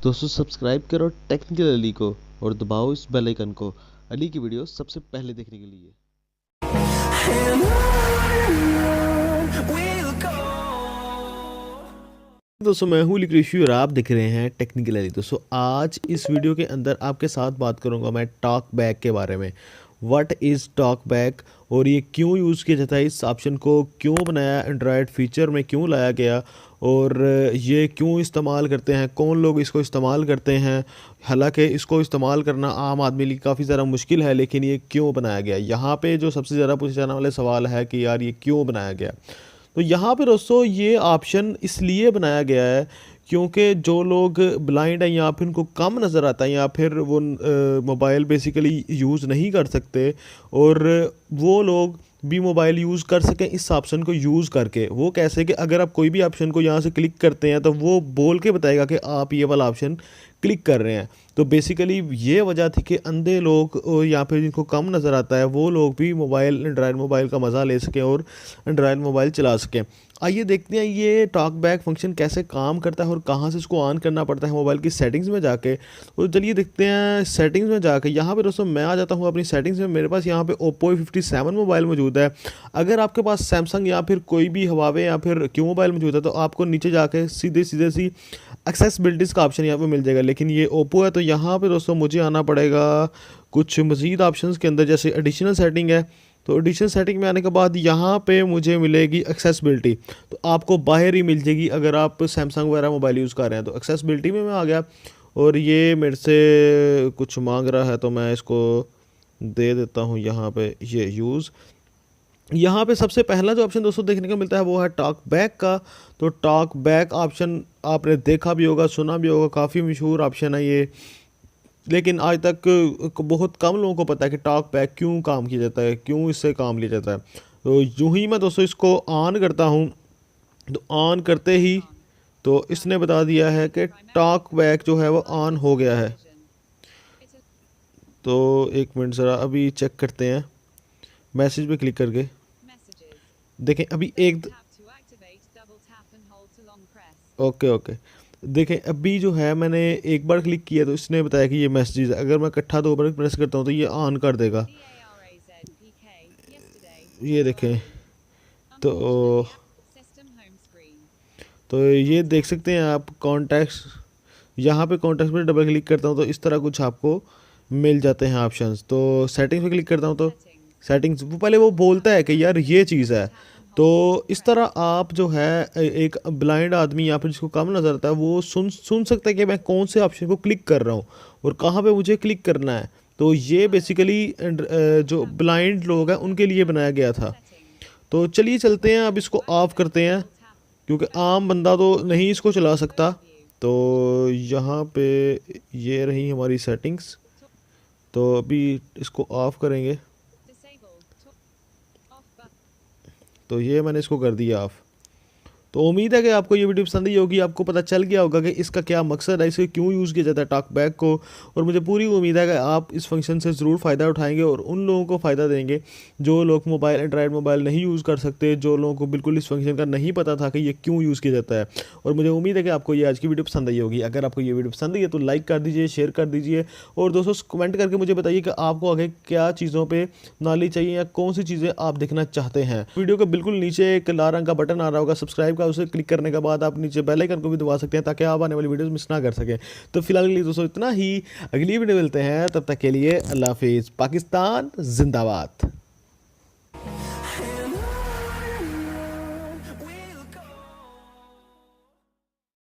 दोस्तों सब्सक्राइब करो टेक्निकल अली को और दबाओ इस बेल आइकन को अली की वीडियो सबसे पहले देखने के लिए। दोस्तों मैं हूँ लिक्रिशी और आप देख रहे हैं टेक्निकल अली। दोस्तों आज इस वीडियो के अंदर आपके साथ बात करूँगा मैं टॉक बैक के बारे में। व्हाट इज़ टॉक बैक और ये क्यों यूज़ किया जाता है, इस ऑप्शन को क्यों बनाया, एंड्रॉयड फीचर में क्यों लाया गया और ये क्यों इस्तेमाल करते हैं, कौन लोग इसको इस्तेमाल करते हैं। हालांकि इसको इस्तेमाल करना आम आदमी लिए काफ़ी ज़्यादा मुश्किल है, लेकिन ये क्यों बनाया गया। यहाँ पे जो सबसे ज़्यादा पूछे जाने वाले सवाल है कि यार ये क्यों बनाया गया। तो यहाँ पे दोस्तों ये ऑप्शन इसलिए बनाया गया है क्योंकि जो लोग ब्लाइंड हैं या फिर उनको कम नज़र आता है या फिर वो मोबाइल बेसिकली यूज़ नहीं कर सकते और वो लोग भी मोबाइल यूज़ कर सकें इस ऑप्शन को यूज़ करके। वो कैसे कि अगर आप कोई भी ऑप्शन को यहाँ से क्लिक करते हैं तो वो बोल के बताएगा कि आप ये वाला ऑप्शन क्लिक कर रहे हैं। तो बेसिकली ये वजह थी कि अंधे लोग या फिर जिनको कम नज़र आता है वो लोग भी मोबाइल एंड्रॉयड मोबाइल का मज़ा ले सकें और एंड्रॉयड मोबाइल चला सकें। आइए देखते हैं ये टॉक बैक फंक्शन कैसे काम करता है और कहाँ से इसको ऑन करना पड़ता है मोबाइल की सेटिंग्स में जाके। तो चलिए देखते हैं सेटिंग्स में जाके। यहाँ पे दोस्तों मैं आ जाता हूँ अपनी सेटिंग्स में। मेरे पास यहाँ पे ओप्पो A57 मोबाइल मौजूद है। अगर आपके पास सैमसंग या फिर कोई भी हवावे या फिर क्यू मोबाइल मौजूद है तो आपको नीचे जाके सीधे सी एक्सेसिबिलिटीज़ का ऑप्शन यहाँ पे मिल जाएगा। लेकिन ये ओप्पो है तो यहाँ पे दोस्तों मुझे आना पड़ेगा कुछ मज़ीद ऑप्शंस के अंदर, जैसे एडिशनल सेटिंग है। तो एडिशनल सेटिंग में आने के बाद यहाँ पे मुझे मिलेगी एक्सेसिबिलिटी, तो आपको बाहर ही मिल जाएगी अगर आप सैमसंग वगैरह मोबाइल यूज़ कर रहे हैं। तो एक्सेसिबिलिटी में मैं आ गया और ये मेरे से कुछ मांग रहा है तो मैं इसको दे देता हूँ यहाँ पे ये यूज़। यहाँ पे सबसे पहला जो ऑप्शन दोस्तों देखने को मिलता है वो है टॉक बैक का। तो टॉक बैक ऑप्शन आपने देखा भी होगा, सुना भी होगा, काफ़ी मशहूर ऑप्शन है ये। लेकिन आज तक बहुत कम लोगों को पता है कि टॉक बैक क्यों काम किया जाता है, क्यों इससे काम लिया जाता है। तो यूँ ही मैं दोस्तों इसको ऑन करता हूँ तो ऑन करते ही तो इसने बता दिया है कि टॉक बैक जो है वो ऑन हो गया है। तो एक मिनट ज़रा अभी चेक करते हैं मैसेज पे क्लिक करके। देखें अभी एक ओके देखें अभी जो है मैंने एक बार क्लिक किया तो इसने बताया कि ये मैसेज है। अगर मैं इकट्ठा 2 बार प्रेस करता हूँ तो ये ऑन कर देगा। ये देखें तो ये देख सकते हैं आप कॉन्टैक्ट्स। यहाँ पे कॉन्टैक्ट्स में डबल क्लिक करता हूँ तो इस तरह कुछ आपको मिल जाते हैं ऑप्शंस। तो सेटिंग्स पे क्लिक करता हूँ तो सेटिंग्स वो पहले वो बोलता है कि यार ये चीज़ है। तो इस तरह आप जो है एक ब्लाइंड आदमी या फिर जिसको कम नज़र आता है वो सुन सकता है कि मैं कौन से ऑप्शन को क्लिक कर रहा हूँ और कहाँ पे मुझे क्लिक करना है। तो ये बेसिकली जो ब्लाइंड लोग हैं उनके लिए बनाया गया था। तो चलिए चलते हैं अब इसको ऑफ़ करते हैं क्योंकि आम बंदा तो नहीं इसको चला सकता। तो यहाँ पे ये रही हमारी सेटिंग्स। तो अभी इसको ऑफ़ करेंगे तो ये मैंने इसको कर दिया ऑफ़। तो उम्मीद है कि आपको ये वीडियो पसंद आई होगी, आपको पता चल गया होगा कि इसका क्या मकसद है, इसे क्यों यूज़ किया जाता है टॉक बैक को। और मुझे पूरी उम्मीद है कि आप इस फंक्शन से ज़रूर फ़ायदा उठाएंगे और उन लोगों को फ़ायदा देंगे जो लोग मोबाइल एंड्रॉयड मोबाइल नहीं यूज़ कर सकते, जो लोगों को बिल्कुल इस फंक्शन का नहीं पता था कि ये क्यों यूज़ किया जाता है। और मुझे उम्मीद है कि आपको ये आज की वीडियो पसंद आई होगी। अगर आपको ये वीडियो पसंद आई है तो लाइक कर दीजिए, शेयर कर दीजिए और दोस्तों कमेंट करके मुझे बताइए कि आपको आगे क्या चीज़ों पर नॉलेज चाहिए या कौन सी चीज़ें आप देखना चाहते हैं। वीडियो के बिल्कुल नीचे एक लाल रंग का बटन आ रहा होगा सब्सक्राइब का, उसे क्लिक करने के बाद आप नीचे बेल आइकन को भी दबा सकते हैं ताकि आप आने वाली वीडियोस मिस ना कर सकें। तो फिलहाल के लिए दोस्तों इतना ही, अगली वीडियो मिलते हैं, तब तक के लिए अल्लाह हाफिज़। पाकिस्तान जिंदाबाद।